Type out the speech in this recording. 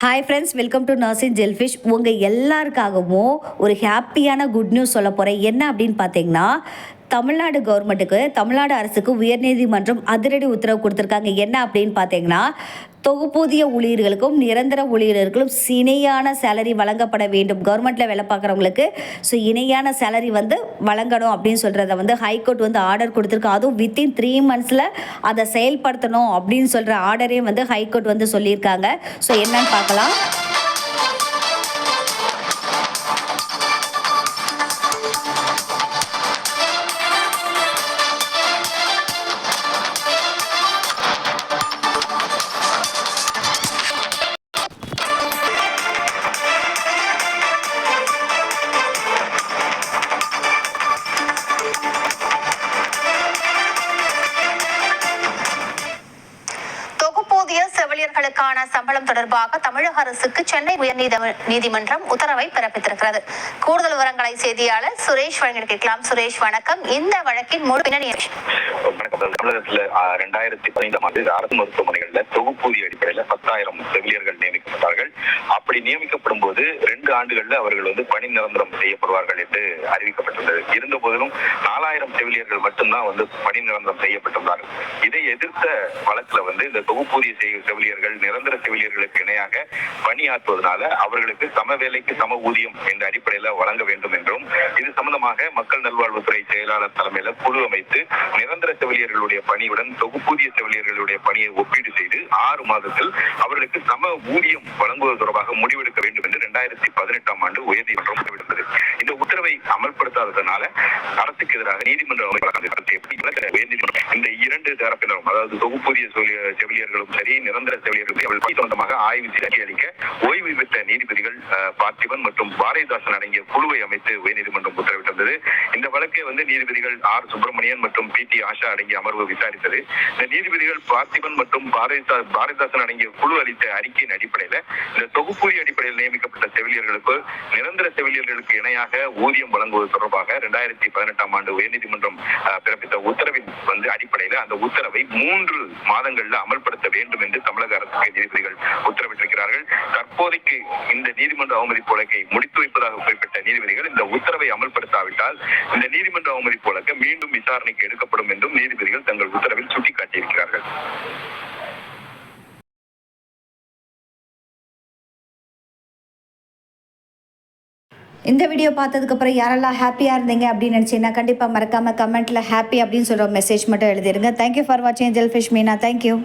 Hi friends, welcome to nursing jellyfish. உங்கள் எல்லாருக்காகவும் ஒரு ஹாப்பியான குட் நியூஸ் சொல்ல போகிறேன். என்ன அப்படின்னு பார்த்தீங்கன்னா, தமிழ்நாடு கவர்மெண்ட்டுக்கு, தமிழ்நாடு அரசுக்கு உயர்நீதிமன்றம் அதிரடி உத்தரவு கொடுத்துருக்காங்க. என்ன அப்படின்னு பார்த்தீங்கன்னா, தொகுப்பூதிய ஊழியர்களுக்கும் நிரந்தர ஊழியர்களுக்கும் இணையான சேலரி வழங்கப்பட வேண்டும். கவர்மெண்ட்டில் வேலை பார்க்குறவங்களுக்கு இணையான சேலரி வழங்கணும் அப்படின்னு சொல்கிறத ஹைகோர்ட் ஆர்டர் கொடுத்துருக்கு. அதுவும் வித்தின் 3 monthஸில் அதை செயல்படுத்தணும் அப்படின்னு சொல்கிற ஆர்டரையும் ஹைகோர்ட் சொல்லியிருக்காங்க. என்னன்னு பார்க்கலாம். செவிலியர்களுக்கான சம்பளம் தொடர்பாக தமிழக அரசுக்கு சென்னை உயர்நீதிமன்றம் உத்தரவை பிறப்பித்திருக்கிறது. கூடுதல் விவரங்களை செய்தியாளர் சுரேஷ் வழங்கி கேட்கலாம். சுரேஷ், வணக்கம். இந்த வழக்கின் முழு பின்னணி. தமிழகத்துல 2015 அரசு மருத்துவமனைகள்ல தொகுப்பூதிய அடிப்படையில 10,000 செவிலியர்கள் நியமிக்கப்பட்டார்கள். அப்படி நியமிக்கப்படும் போது 2 ஆண்டுகள்ல அவர்கள் பணி நிரந்தரம் செய்யப்படுவார்கள் என்று அறிவிக்கப்பட்டுள்ளது. இருந்த போதிலும் 4,000 செவிலியர்கள் மட்டும்தான் பணி நிரந்தரம் செய்யப்பட்டுள்ளார்கள். இதை எதிர்த்த வழக்குல இந்த தொகுப்பூதிய செவிலியர்கள் நிரந்தர செவிலியர்களுக்கு இணையாக பணியாற்றுவதனால அவர்களுக்கு சம வேலைக்கு சம ஊதியம் என்ற அடிப்படையில வழங்க வேண்டும் என்றும், இது சம்பந்தமாக மக்கள் நல்வாழ்வுத்துறை செயலாளர் தலைமையில குழு அமைத்து நிரந்தர செவிலியர்களுடைய பணியுடன் தொகுப்பூதிய செவிலியர்களுடைய பணியை ஒப்பீடு செய்து 6 மாதத்தில் அவர்களுக்கு சம ஊதியம் வழங்குவது தொடர்பாக முடிவெடுக்க வேண்டும் என்று 2018ஆம் ஆண்டு உயர்நீதிமன்றம் உத்தரவிட்டது. இந்த உத்தரவை அமல்படுத்தாததனால அரசுக்கு எதிராக நீதிமன்றம் இந்த 2 தரப்பினரும், அதாவது தொகுப்பூதிய செவிலியர்களும் சரி, நிரந்தர செவிலியர்களும் சொந்தமாக ஆய்வு செய்து அளிக்க ஓய்வு பெற்ற நீதிபதிகள் பார்த்திபன் மற்றும் பாரதிதாசன் அடங்கிய குழுவை அமைத்து உயர்நீதிமன்றம் உத்தரவிட்டது. இந்த வழக்கை நீதிபதிகள் ஆர் சுப்பிரமணியன் மற்றும் பி டி ஆஷா அடங்கிய அமர்வு விசாரித்தது. இந்த நீதிபதிகள் பார்த்திபன் மற்றும் பாரதிதாசன் அடங்கிய குழு அளித்த அறிக்கையின் அடிப்படையில் இந்த தொகுப்பூதிய அடிப்படையில் நியமிக்கப்பட்ட செவிலியர்களுக்கு நிரந்தர செவிலியர்களுக்கு இணையாக ஊதியம் வழங்குவது தொடர்பாக 2018ஆம் ஆண்டு உயர்நீதிமன்றம் பிறப்பித்த உத்தரவின் அடிப்படையில் அந்த உத்தரவை 3 மாதங்கள்ல அமல்படுத்த வேண்டும் என்று தமிழக அரசுக்கு நீதிபதிகள் உத்தரவிட்டிருக்கிறார்கள். தற்போதைக்கு இந்த நீதிமன்ற அவமதிப்பு வழக்கை முடித்து வைப்பதாக குறிப்பிட்ட நீதிபதிகள் இந்த உத்தரவை அமல்படுத்தாவிட்டால் இந்த நீதிமன்ற அவமதிப்பு வழக்கு மீண்டும் விசாரணைக்கு எடுக்கப்படும் என்றும் நீதிபதிகள் தங்கள் உத்தரவில் சுட்டிக்காட்டியிருக்கிறார்கள். இந்த வீடியோ பார்த்ததுக்கப்புறம் யாரெல்லாம் ஹாப்பியாக இருந்தீங்க அப்படின்னு நினச்சிங்கன்னா கண்டிப்பாக மறக்காமல் கமெண்ட்டில் ஹாப்பி அப்படின்னு சொல்கிற மெசேஜ் மட்டும் எழுதிருங்க. தேங்க்யூ ஃபார் வாட்சிங் ஜெல்ஃபிஷ் மீனா. தேங்க்யூ.